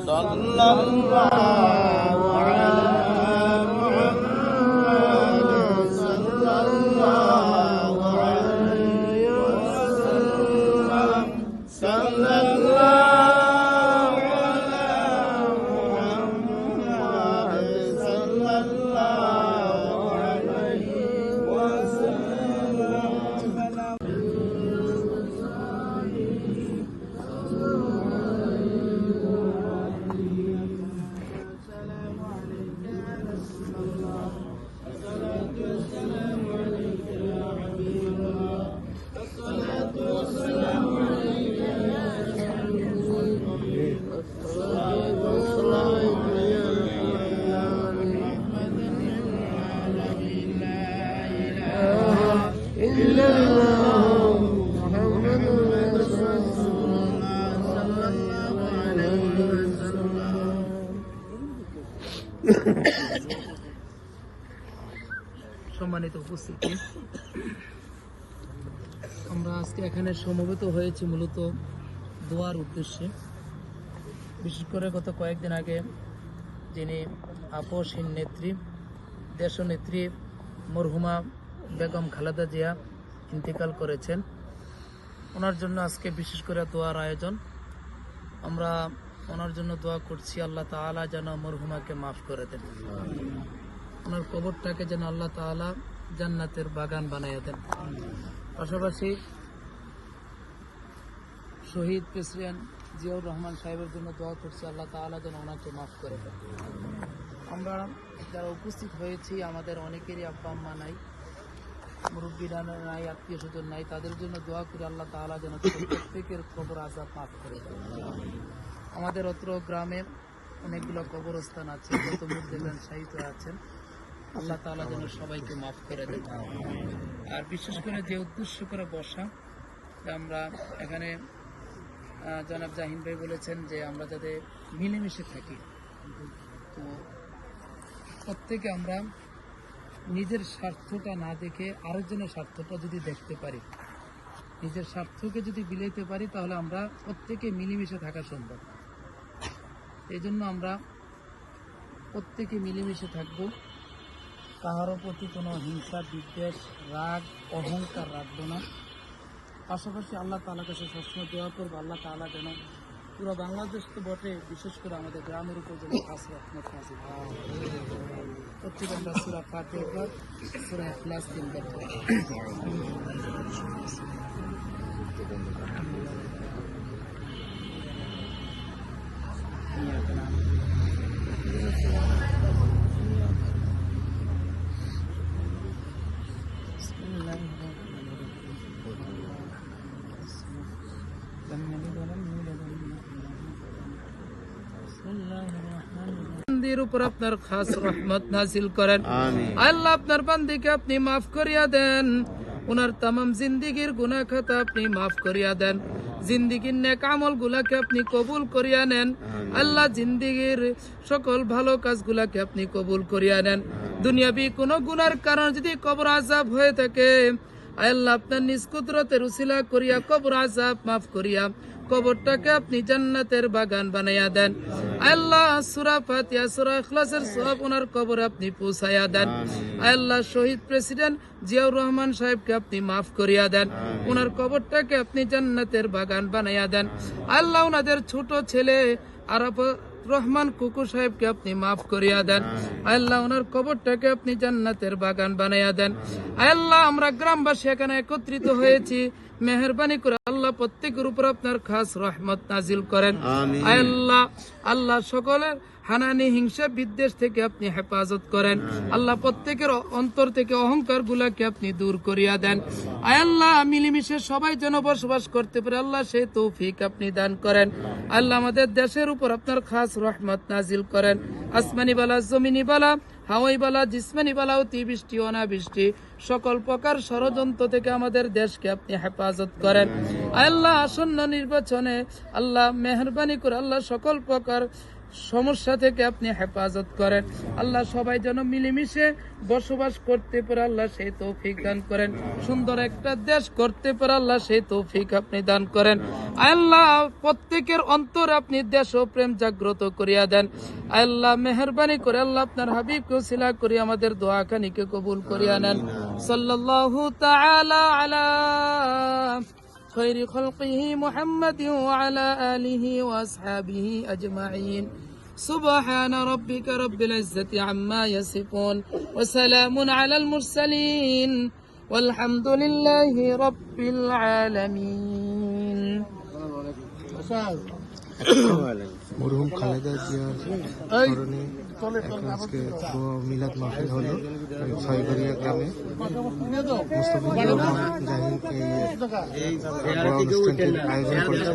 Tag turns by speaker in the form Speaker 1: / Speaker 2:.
Speaker 1: সাল্লাল্লাহু আলা মুহাম্মাদ সাল্লাল্লাহু আলাইহি ওয়াসাল্লাম সাল্লাল্লাহু আলা মুহাম্মাদ সাল্লাল্লাহু আলাইহি ওয়াসাল্লাম।
Speaker 2: সম্মানিত উপস্থিতি, আমরা আজকে এখানে সমবেত হয়েছি মূলত দোয়ার উদ্দেশ্যে। বিশেষ করে গত কয়েকদিন আগে যিনি আপসহীন নেত্রী, দেশনেত্রী মরহুমা বেগম খালেদা জিয়া ইন্তেকাল করেছেন, ওনার জন্য আজকে বিশেষ করে দোয়ার আয়োজন। আমরা ওনার জন্য দোয়া করছি, আল্লাহ তাআলা যেন মরহুমাকে মাফ করে দেন, ওনার কবরটাকে যেন আল্লাহ তাআলা জান্নাতের বাগান বানাইয়া দেন। পাশাপাশি শহীদ প্রেসিডেন্ট জিয়াউর রহমান সাহেবের জন্য দোয়া করছি, আল্লাহ তাআলা যেন ওনাকে মাফ করে দেন। আমরা যারা উপস্থিত হয়েছি, আমাদের অনেকেরই আব্বা আম্মা নাই, মুরব্বীরা নাই, আত্মীয় স্বজন নাই, তাদের জন্য দোয়া করি আল্লাহ তাআলা যেন প্রত্যেকের কবর আযাব মাফ করে দেন। আমাদের অত্র গ্রামে অনেকগুলো কবরস্থান আছে, যত মুর্দেগান শাহীদ আছেন, আল্লাহ তাআলা যেন সবাইকে মাফ করে দেন। আর বিশেষ করে যে উদ্দেশ্য করে বসা, আমরা এখানে জনাব জাহিন ভাই বলেছেন যে আমরা যাতে মিলেমিশে থাকি, তো প্রত্যেকে আমরা নিজের স্বার্থটা না দেখে আরেকজনের স্বার্থটা যদি দেখতে পারি, নিজের স্বার্থকে যদি বিলাইতে পারি, তাহলে আমরা প্রত্যেকে মিলেমিশে থাকা সম্ভব। এই জন্য আমরা প্রত্যেকে মিলেমিশে থাকবো, কাহারও প্রতি কোনো হিংসা, বিদ্বেষ, রাগ, অহংকার রাখবো না। পাশাপাশি আল্লাহ তাআলার কাছে সবসময় দোয়া করবো, আল্লাহ তাআলা যেন পুরো বাংলাদেশ তো বটে, বিশেষ করে আমাদের গ্রামের উপর যেন খাস রহমত নাযিল হয়। প্রত্যেক আমরা সূরা ফাতিহা, সূরা ইখলাস তিনবার পড়ি। বান্দির উপর আপনার খাস রহমত নাযিল করেন। আল্লাহ আপনার বান্দিকে আপনি মাফ করিয়া দেন, ওনার তামাম জিন্দেগীর গুনাহ খাতা আপনি মাফ করিয়া দেন, জিন্দেগীর নেক আমল গুলাকে আপনি কবুল করিয়া নেন। আল্লাহ জিন্দেগীর সকল ভালো কাজগুলাকে আপনি কবুল করিয়া নেন। দুনিয়াবি কোন গুনার কারণে যদি কবর আযাব হয়ে থাকে, আল্লাহ আপনার নিজ কুদরতের উসিলা করিয়া কবর আযাব মাফ করিয়া কবরটাকে আপনি জান্নাতের বাগান বানাইয়া দেন। আল্লাহ সূরা ফাতিহা, সূরা ইখলাসের সওয়াব ওনার কবরে আপনি পৌঁছাইয়া দেন। আল্লাহ শহীদ প্রেসিডেন্ট জিয়াউর রহমান সাহেবকে আপনি মাফ করিয়া দেন, ওনার কবরটাকে আপনি জান্নাতের বাগান বানাইয়া দেন। আল্লাহ ওনাদের ছোট ছেলে আরাফাত রহমান কুকু সাহেবকে আপনি মাফ করিয়া দেন। আল্লাহ ওনার কবরটাকে আপনি জান্নাতের বাগান বানাইয়া দেন। আল্লাহ আমরা গ্রামবাসী এখানে একত্রিত হয়েছি, মেহেরবানি করে আল্লাহ প্রত্যেকের উপর আপনার খাস রহমত নাজিল করেন। আল্লাহ সকলের হানানি, হিংসা, বিদ্বেষ থেকে আপনি হেফাজত করেন। আল্লাহ প্রত্যেকের অন্তর থেকে অহংকার গুলাকে আপনি দূর করিয়া দেন। আল্লাহ মিলেমিশে সবাই যেন বসবাস করতে পারে, আল্লাহ সেই তৌফিক আপনি দান করেন। আল্লাহ আমাদের দেশের উপর আপনার খাস রহমত নাজিল করেন। আসমানি বালা, জমিনি বালা, হাওয়াই বালা, জিসমানি বালা, অতিবৃষ্টি, অনাবৃষ্টি, সকল প্রকার ষড়যন্ত্র থেকে আমাদের দেশকে আপনি হেফাজত করেন। আল্লাহ আসন্ন নির্বাচনে আল্লাহ মেহেরবানি করে আল্লাহ সকল প্রকার সমস্যা থেকে আপনি হেফাজত করেন। আল্লাহ সবাই যেন মিলেমিশে বসবাস করতে পারে, আল্লাহ সেই তৌফিক দান করেন। সুন্দর একটা দেশ করতে পারে, আল্লাহ সেই তৌফিক আপনি দান করেন। আল্লাহ প্রত্যেকের অন্তর আপনি দেশ ও প্রেম জাগ্রত করিয়া দেন। আল্লাহ মেহেরবানি করে আল্লাহ আপনার হাবিবকে উসিলা করে আমাদের দোয়া খানিকে কবুল করিয়া নেন। সাল্লাল্লাহু তাআলা আলা خير خلقه محمد وعلى آله وأصحابه أجمعين. سبحان ربك رب العزة عما يصفون وسلام على المرسلين والحمد لله رب العالمين.
Speaker 3: মরহুম খালেদা জিয়ার স্মরণে আজকে মিলাদ মাহফিল হলো ছয়গড়িয়া গ্রামে। মুস্তাফিজুর রহমান জাহিদ এই অনুষ্ঠানটির আয়োজন করেছেন।